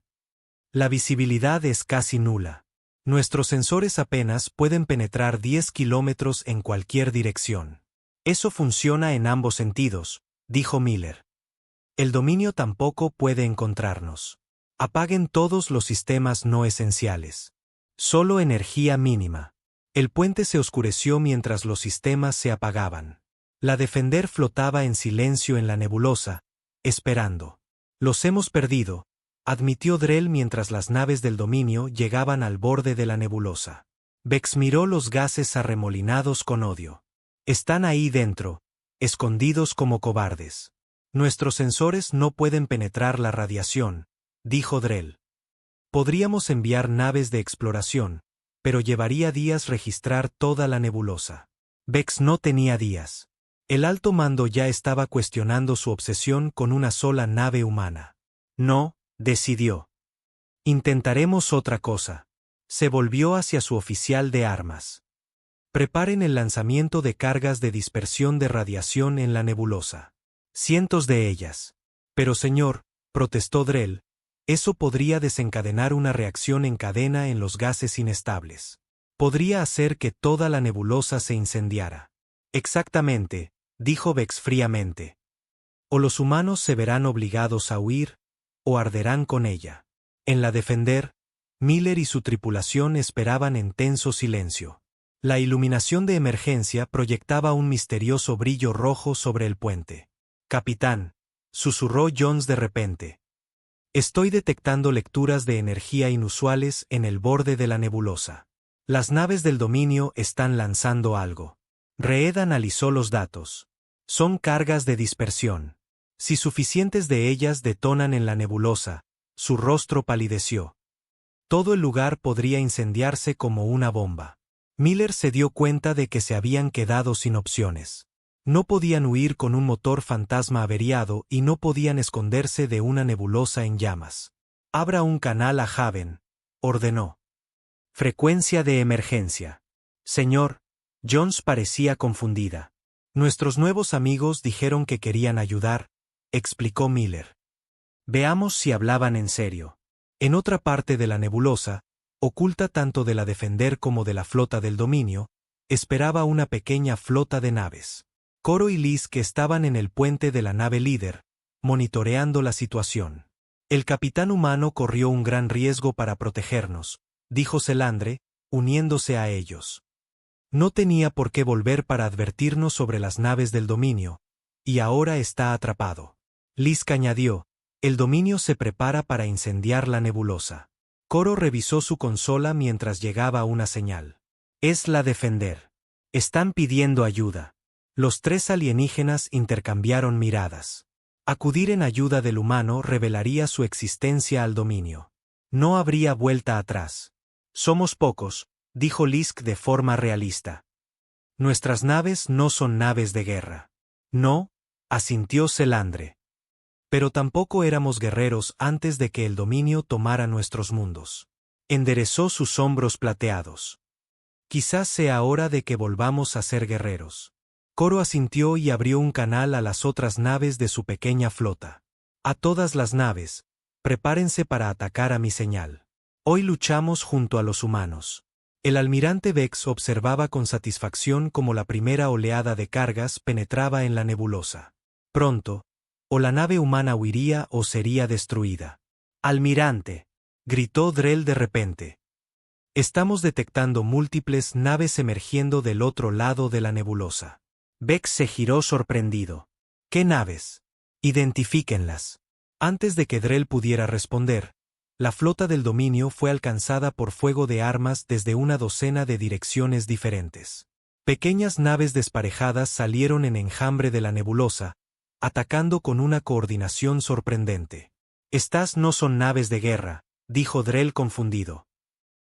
La visibilidad es casi nula. Nuestros sensores apenas pueden penetrar 10 kilómetros en cualquier dirección. Eso funciona en ambos sentidos, dijo Miller. El dominio tampoco puede encontrarnos. Apaguen todos los sistemas no esenciales. Solo energía mínima. El puente se oscureció mientras los sistemas se apagaban. La Defender flotaba en silencio en la nebulosa, esperando. Los hemos perdido, admitió Drell mientras las naves del dominio llegaban al borde de la nebulosa. Vex miró los gases arremolinados con odio. Están ahí dentro, escondidos como cobardes. Nuestros sensores no pueden penetrar la radiación, dijo Drell. Podríamos enviar naves de exploración, pero llevaría días registrar toda la nebulosa. Vex no tenía días. El alto mando ya estaba cuestionando su obsesión con una sola nave humana. No, decidió. Intentaremos otra cosa. Se volvió hacia su oficial de armas. Preparen el lanzamiento de cargas de dispersión de radiación en la nebulosa. Cientos de ellas. Pero señor, protestó Drell, eso podría desencadenar una reacción en cadena en los gases inestables. Podría hacer que toda la nebulosa se incendiara. Exactamente, dijo Vex fríamente. O los humanos se verán obligados a huir, o arderán con ella. En la Defender, Miller y su tripulación esperaban en tenso silencio. La iluminación de emergencia proyectaba un misterioso brillo rojo sobre el puente. «Capitán», susurró Jones de repente. «Estoy detectando lecturas de energía inusuales en el borde de la nebulosa. Las naves del dominio están lanzando algo». Reed analizó los datos. Son cargas de dispersión. Si suficientes de ellas detonan en la nebulosa, su rostro palideció. Todo el lugar podría incendiarse como una bomba. Miller se dio cuenta de que se habían quedado sin opciones. No podían huir con un motor fantasma averiado y no podían esconderse de una nebulosa en llamas. «Abra un canal a Haven», ordenó. «Frecuencia de emergencia». «Señor», Jones parecía confundida. «Nuestros nuevos amigos dijeron que querían ayudar», explicó Miller. «Veamos si hablaban en serio». En otra parte de la nebulosa, oculta tanto de la Defender como de la flota del dominio, esperaba una pequeña flota de naves. Coro y Liz que estaban en el puente de la nave líder, monitoreando la situación. «El capitán humano corrió un gran riesgo para protegernos», dijo Selandre, uniéndose a ellos. «No tenía por qué volver para advertirnos sobre las naves del dominio, y ahora está atrapado». Liz añadió: «El dominio se prepara para incendiar la nebulosa». Coro revisó su consola mientras llegaba una señal. «Es la Defender. Están pidiendo ayuda». Los tres alienígenas intercambiaron miradas. Acudir en ayuda del humano revelaría su existencia al dominio. No habría vuelta atrás. «Somos pocos», dijo Lisk de forma realista. «Nuestras naves no son naves de guerra». «No», asintió Selandre. «Pero tampoco éramos guerreros antes de que el dominio tomara nuestros mundos». Enderezó sus hombros plateados. «Quizás sea hora de que volvamos a ser guerreros». Coro asintió y abrió un canal a las otras naves de su pequeña flota. «A todas las naves, prepárense para atacar a mi señal. Hoy luchamos junto a los humanos». El almirante Vex observaba con satisfacción cómo la primera oleada de cargas penetraba en la nebulosa. Pronto, o la nave humana huiría o sería destruida. «Almirante», gritó Drell de repente. «Estamos detectando múltiples naves emergiendo del otro lado de la nebulosa». Vex se giró sorprendido. «¿Qué naves? Identifíquenlas». Antes de que Drell pudiera responder, la flota del dominio fue alcanzada por fuego de armas desde una docena de direcciones diferentes. Pequeñas naves desparejadas salieron en enjambre de la nebulosa, atacando con una coordinación sorprendente. «Estas no son naves de guerra», dijo Drell confundido.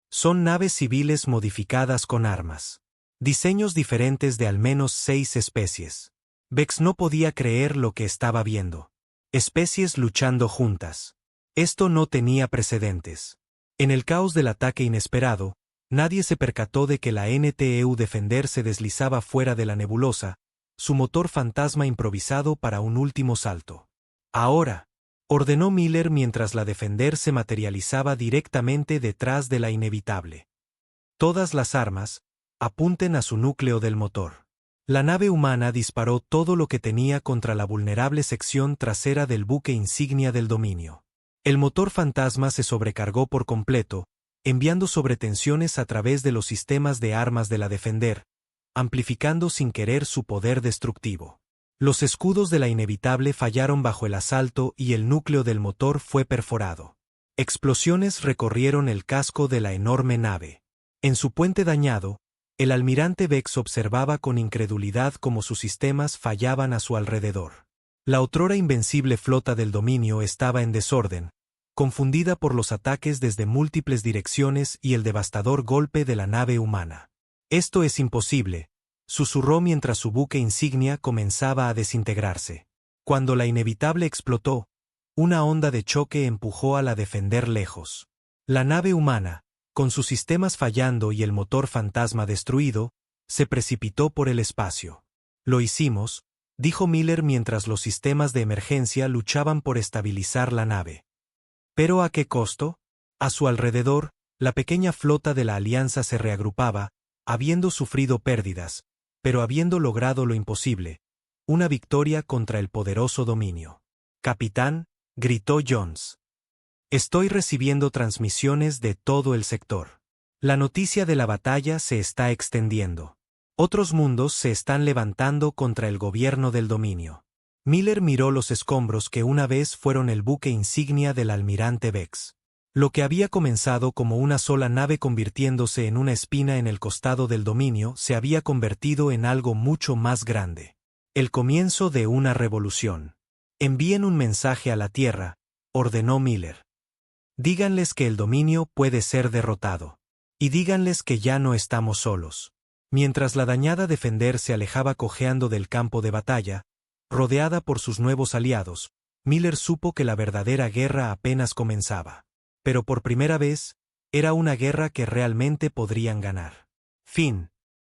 «Son naves civiles modificadas con armas. Diseños diferentes de al menos 6 especies». Vex no podía creer lo que estaba viendo. Especies luchando juntas. Esto no tenía precedentes. En el caos del ataque inesperado, nadie se percató de que la NTEU Defender se deslizaba fuera de la nebulosa, su motor fantasma improvisado para un último salto. «Ahora», ordenó Miller mientras la Defender se materializaba directamente detrás de la Inevitable. «Todas las armas, apunten a su núcleo del motor». La nave humana disparó todo lo que tenía contra la vulnerable sección trasera del buque insignia del dominio. El motor fantasma se sobrecargó por completo, enviando sobretensiones a través de los sistemas de armas de la Defender, amplificando sin querer su poder destructivo. Los escudos de la Inevitable fallaron bajo el asalto y el núcleo del motor fue perforado. Explosiones recorrieron el casco de la enorme nave. En su puente dañado, el almirante Vex observaba con incredulidad cómo sus sistemas fallaban a su alrededor. La otrora invencible flota del dominio estaba en desorden, confundida por los ataques desde múltiples direcciones y el devastador golpe de la nave humana. «Esto es imposible», susurró mientras su buque insignia comenzaba a desintegrarse. Cuando la Inevitable explotó, una onda de choque empujó a la Defender lejos. La nave humana, con sus sistemas fallando y el motor fantasma destruido, se precipitó por el espacio. «Lo hicimos», dijo Miller mientras los sistemas de emergencia luchaban por estabilizar la nave. «¿Pero a qué costo?» A su alrededor, La pequeña flota de la Alianza se reagrupaba, habiendo sufrido pérdidas, pero habiendo logrado lo imposible, una victoria contra el poderoso dominio. «Capitán», gritó Jones. «Estoy recibiendo transmisiones de todo el sector. La noticia de la batalla se está extendiendo. Otros mundos se están levantando contra el gobierno del dominio». Miller miró los escombros que una vez fueron el buque insignia del almirante Vex. Lo que había comenzado como una sola nave convirtiéndose en una espina en el costado del dominio se había convertido en algo mucho más grande. El comienzo de una revolución. «Envíen un mensaje a la Tierra», ordenó Miller. «Díganles que el dominio puede ser derrotado. Y díganles que ya no estamos solos». Mientras la dañada Defender se alejaba cojeando del campo de batalla, rodeada por sus nuevos aliados, Miller supo que la verdadera guerra apenas comenzaba. Pero por primera vez, era una guerra que realmente podrían ganar. Fin.